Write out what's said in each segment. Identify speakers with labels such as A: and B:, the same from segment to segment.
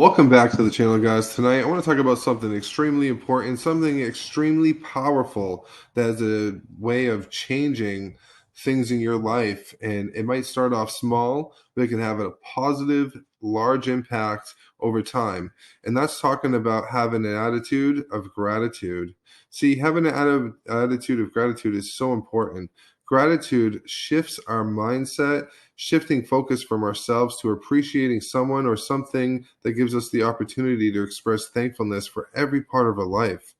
A: Welcome back to the channel, guys. Tonight, I want to talk about something extremely important, something extremely powerful that is a way of changing things in your life. And it might start off small, but it can have a positive, large impact over time. And that's talking about having an attitude of gratitude. See, having an attitude of gratitude is so important. Gratitude shifts our mindset, shifting focus from ourselves to appreciating someone or something that gives us the opportunity to express thankfulness for every part of our life.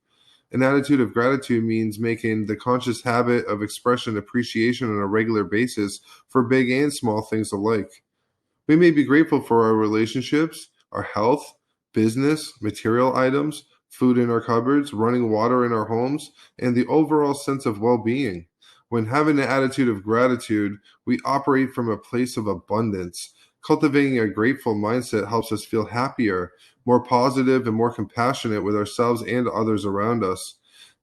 A: An attitude of gratitude means making the conscious habit of expression appreciation on a regular basis for big and small things alike. We may be grateful for our relationships, our health, business, material items, food in our cupboards, running water in our homes, and the overall sense of well being. When having an attitude of gratitude, we operate from a place of abundance. Cultivating a grateful mindset helps us feel happier, more positive, and more compassionate with ourselves and others around us.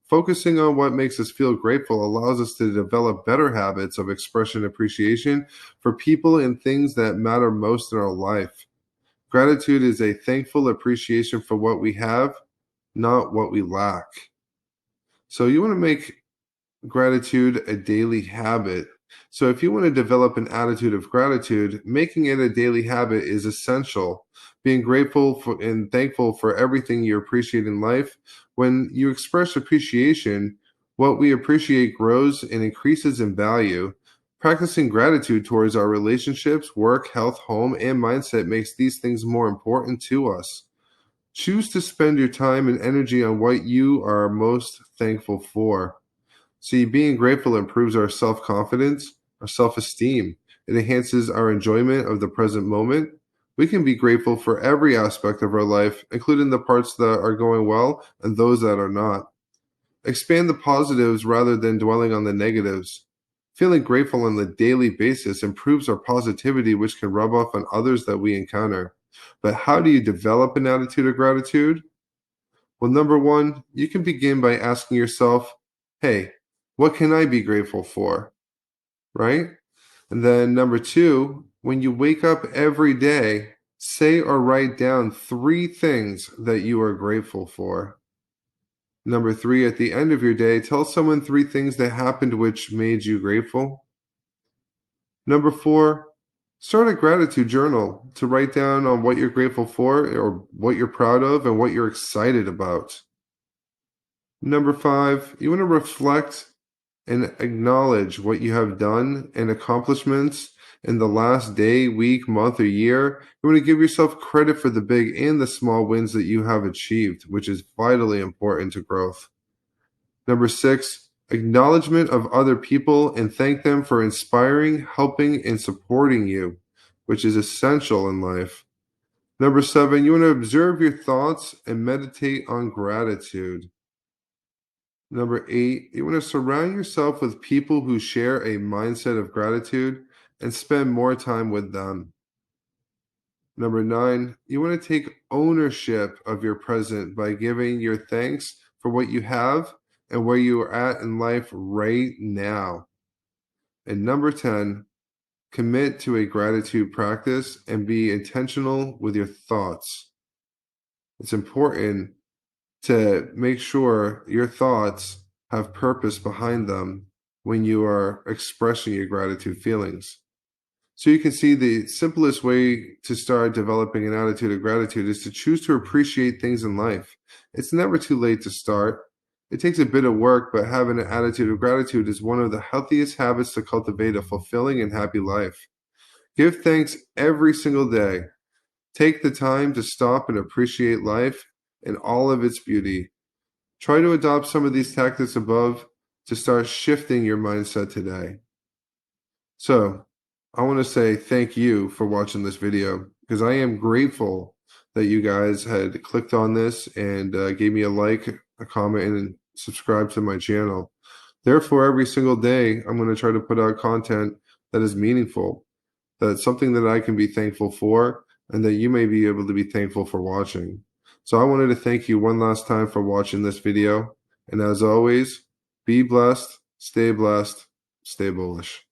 A: Focusing on what makes us feel grateful allows us to develop better habits of expression appreciation for people and things that matter most in our life. Gratitude is a thankful appreciation for what we have, not what we lack. So you want to make gratitude a daily habit. So, if you want to develop an attitude of gratitude, making it a daily habit is essential. Being grateful for and thankful for everything you appreciate in life. When you express appreciation, what we appreciate grows and increases in value. Practicing gratitude towards our relationships, work, health, home, and mindset makes these things more important to us. Choose to spend your time and energy on what you are most thankful for. See, being grateful improves our self confidence, our self esteem. It enhances our enjoyment of the present moment. We can be grateful for every aspect of our life, including the parts that are going well and those that are not. Expand the positives rather than dwelling on the negatives. Feeling grateful on a daily basis improves our positivity, which can rub off on others that we encounter. But how do you develop an attitude of gratitude? Well, number one, you can begin by asking yourself, hey, what can I be grateful for? Right? And then number two, when you wake up every day, say or write down three things that you are grateful for. Number three, at the end of your day, tell someone three things that happened which made you grateful. Number four, start a gratitude journal to write down on what you're grateful for or what you're proud of and what you're excited about. Number five, you want to reflect and acknowledge what you have done and accomplishments in the last day, week, month, or year. You want to give yourself credit for the big and the small wins that you have achieved, which is vitally important to growth. Number six, acknowledgement of other people and thank them for inspiring, helping, and supporting you, which is essential in life. Number seven, you want to observe your thoughts and meditate on gratitude. Number eight, you want to surround yourself with people who share a mindset of gratitude and spend more time with them. Number nine, you want to take ownership of your present by giving your thanks for what you have and where you are at in life right now. And number 10, commit to a gratitude practice and be intentional with your thoughts. It's important to make sure your thoughts have purpose behind them when you are expressing your gratitude feelings. So you can see the simplest way to start developing an attitude of gratitude is to choose to appreciate things in life. It's never too late to start. It takes a bit of work, but having an attitude of gratitude is one of the healthiest habits to cultivate a fulfilling and happy life. Give thanks every single day. Take the time to stop and appreciate life and all of its beauty. Try to adopt some of these tactics above to start shifting your mindset today. So, I want to say thank you for watching this video because I am grateful that you guys had clicked on this and gave me a like, a comment, and subscribe to my channel. Therefore, every single day, I'm going to try to put out content that is meaningful, that's something that I can be thankful for, and that you may be able to be thankful for watching. So I wanted to thank you one last time for watching this video. And as always, be blessed, stay bullish.